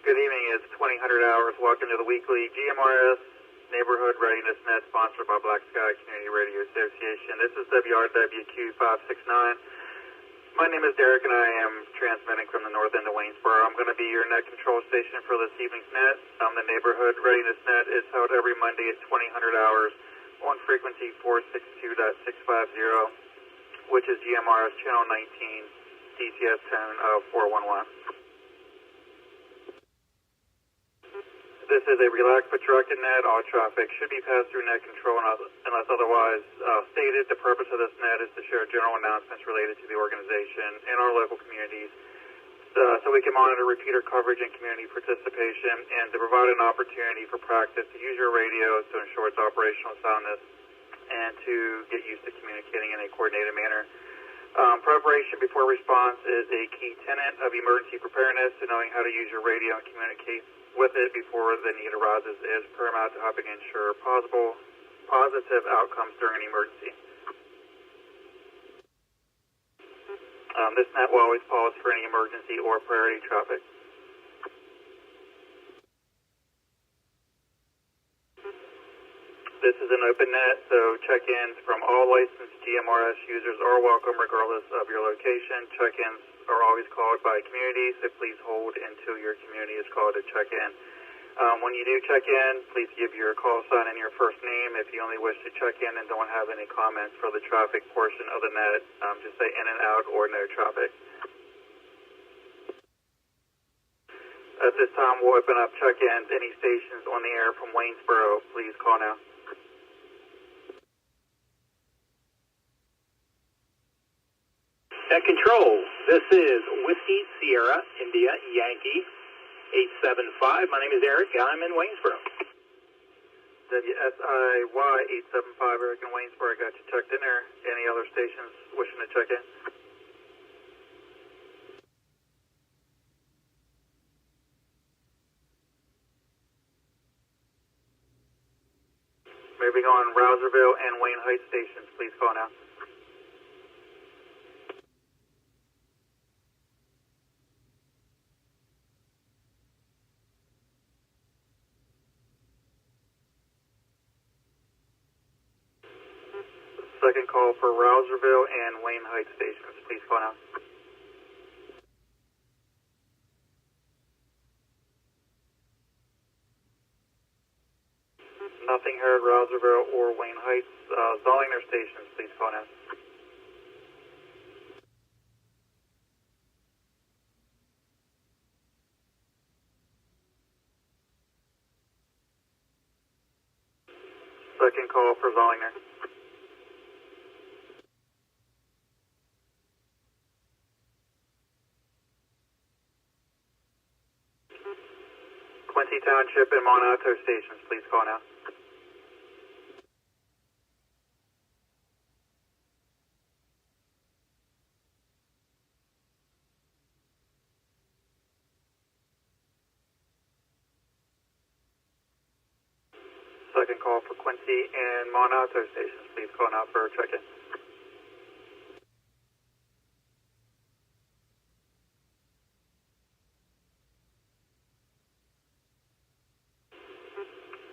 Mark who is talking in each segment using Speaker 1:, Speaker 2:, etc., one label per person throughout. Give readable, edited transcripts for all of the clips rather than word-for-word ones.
Speaker 1: Good evening. It's 2000 hours. Welcome to the weekly GMRS Neighborhood Readiness Net, sponsored by Black Sky Community Radio Association. This is WRWQ 569. My name is Derek, and I am transmitting from the north end of Waynesboro. I'm going to be your net control station for this evening's net. The Neighborhood Readiness Net is held every Monday at 2000 hours on frequency 462.650, which is GMRS Channel 19, DTS tone of 411. This is a relaxed but directed net. All traffic should be passed through net control unless otherwise stated. The purpose of this net is to share general announcements related to the organization and our local communities so we can monitor repeater coverage and community participation, and to provide an opportunity for practice to use your radios to ensure its operational soundness and to get used to communicating in a coordinated manner. Preparation before response is a key tenet of emergency preparedness, so knowing how to use your radio and communicate with it before the need arises is paramount to helping ensure positive outcomes during an emergency. This net will always pause for any emergency or priority traffic. This is an open net, so check-ins from all licensed GMRS users are welcome regardless of your location. Check-ins are always called by community, so please hold until your community is called to check in. When you do check in, please give your call sign and your first name. If you only wish to check in and don't have any comments for the traffic portion of the net, just say in and out or no traffic. At this time, we'll open up check-ins. Any stations on the air from Waynesboro, please call now.
Speaker 2: Net control, this is Whiskey Sierra India Yankee 875. My name is Eric. I'm in Waynesboro.
Speaker 1: WSIY 875, Eric in Waynesboro. I got you checked in there. Any other stations wishing to check in? Moving on, Rouserville and Wayne Heights stations, please call now. Second call for Rouserville and Wayne Heights stations, please call now. Nothing heard, Rouserville or Wayne Heights. Zollinger stations, please call now. Second call for Zollinger. Quincy Township and Monalto stations, please call now. Second call for Quincy and Monalto stations, please call now for a check-in.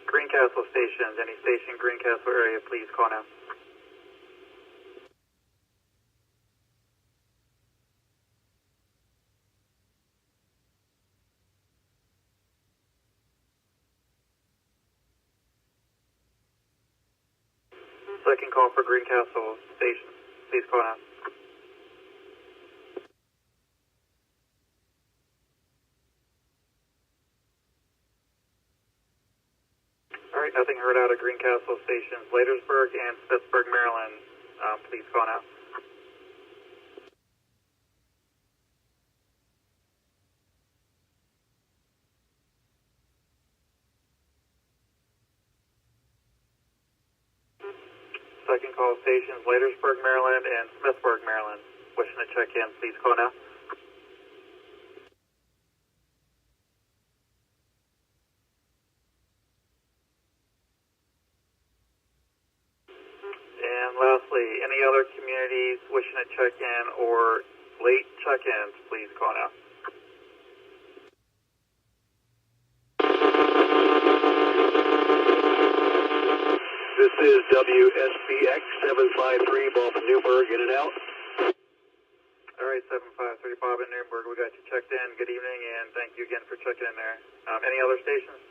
Speaker 1: Greencastle stations, any station Greencastle area, please call now. Second call for Greencastle stations, please call now. Alright, nothing heard out of Greencastle stations. Ladersburg and Pittsburgh, Maryland, please call now. Second call stations, Ladersburg, Maryland and Smithburg, Maryland. Wishing to check in, please call now. And lastly, any other communities wishing to check in or late check-ins, please call now.
Speaker 3: is WSBX 753, Bob in Newburgh, in and out.
Speaker 1: All right, 753 Bob in Newburgh, we got you checked in. Good evening, and thank you again for checking in there. Any other stations?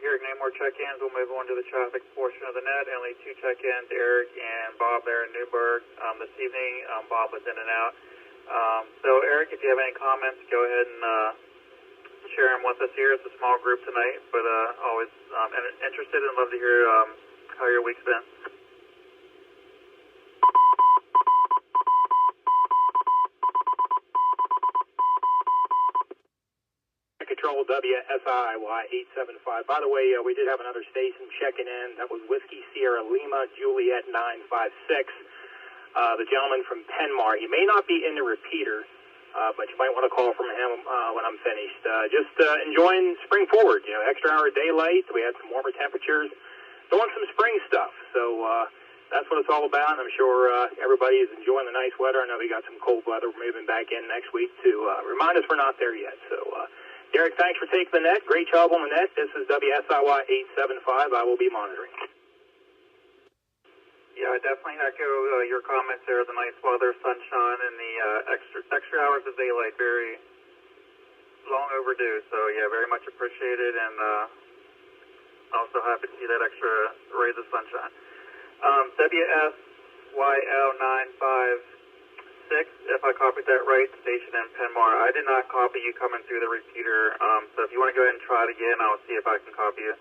Speaker 1: Hearing no more check-ins, we'll move on to the traffic portion of the net. Only 2 check-ins, Eric and Bob there in Newburgh. This evening, Bob was in and out. So, Eric, if you have any comments, go ahead and share them with us here. It's a small group tonight, but always interested and love to hear how your week's been.
Speaker 2: Control WSIY 875. By the way, we did have another station checking in. That was Whiskey Sierra Lima Juliet 956. The gentleman from Penmar. He may not be in the repeater, but you might want to call from him when I'm finished. Just enjoying spring forward. You know, extra hour daylight. We had some warmer temperatures. Doing some spring stuff. So that's what it's all about. I'm sure everybody is enjoying the nice weather. I know we got some cold weather. We're moving back in next week to remind us we're not there yet. So, Derek, thanks for taking the net. Great job on the net. This is WSIY 875. I will be monitoring.
Speaker 1: Yeah, I definitely echo your comments there. The nice weather, sunshine, and the extra hours of daylight, very long overdue. So, yeah, very much appreciated, and also happy to see that extra rays of sunshine. WSYL956, if I copied that right, station in Penmar. I did not copy you coming through the repeater, so if you want to go ahead and try it again, I'll see if I can copy you.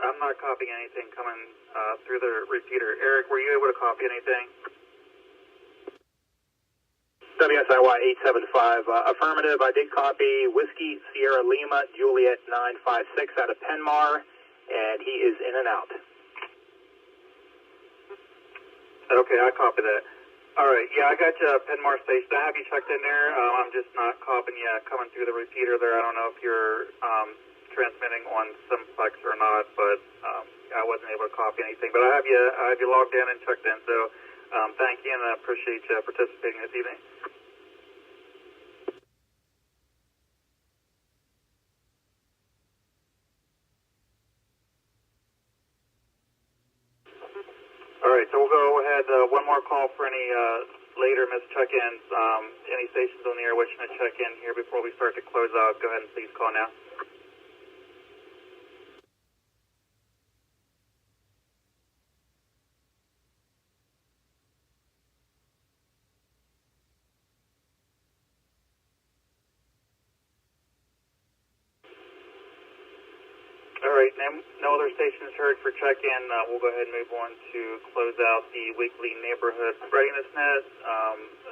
Speaker 1: I'm not copying anything coming through the repeater. Eric, were you able to copy anything?
Speaker 2: WSIY 875. Affirmative. I did copy Whiskey Sierra Lima Juliet 956 out of Penmar, and he is in and out.
Speaker 1: Okay, I copy that. All right, yeah, I got you Penmar Station. I have you checked in there. I'm just not copying you coming through the repeater there. I don't know if you're transmitting on simplex or not, but I wasn't able to copy anything. But I have you logged in and checked in, so thank you, and I appreciate you participating this evening. All right, so we'll go ahead. One more call for any later missed check-ins. Any stations on the air wishing to check in here before we start to close out, go ahead and please call now. All right, no other stations heard for check-in. We'll go ahead and move on to close out the weekly neighborhood readiness net.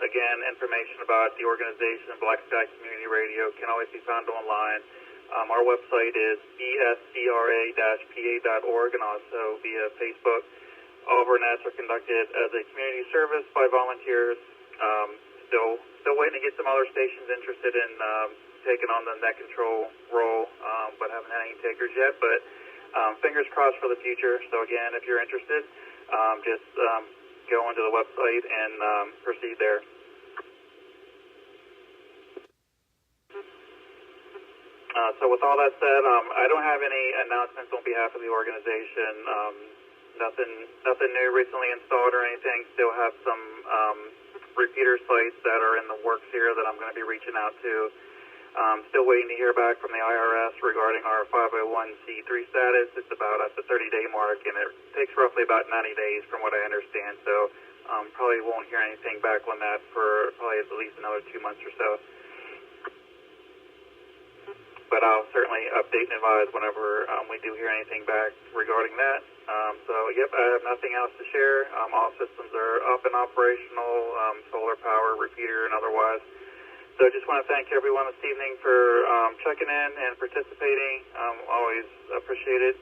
Speaker 1: Again, information about the organization, Black Sky Community Radio, can always be found online. Our website is bscra-pa.org and also via Facebook. All of our nets are conducted as a community service by volunteers. Still waiting to get some other stations interested in taking on the net control role, but haven't had any takers yet. But fingers crossed for the future. So again, if you're interested, just go onto the website and proceed there. So with all that said, I don't have any announcements on behalf of the organization. Nothing new recently installed or anything. Still have some repeater sites that are in the works here that I'm going to be reaching out to. Still waiting to hear back from the IRS regarding our 501c3 status. It's about at the 30-day mark, and it takes roughly about 90 days from what I understand. So probably won't hear anything back on that for probably at least another 2 months or so. But I'll certainly update and advise whenever we do hear anything back regarding that. So, yep, I have nothing else to share. All systems are up and operational, solar power, repeater, and otherwise. So I just want to thank everyone this evening for checking in and participating. Always appreciate it.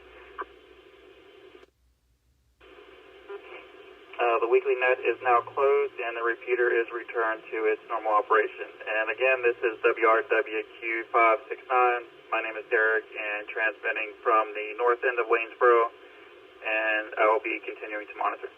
Speaker 1: The weekly net is now closed and the repeater is returned to its normal operation. And again, this is WRWQ569. My name is Derek and transmitting from the north end of Waynesboro, and I will be continuing to monitor.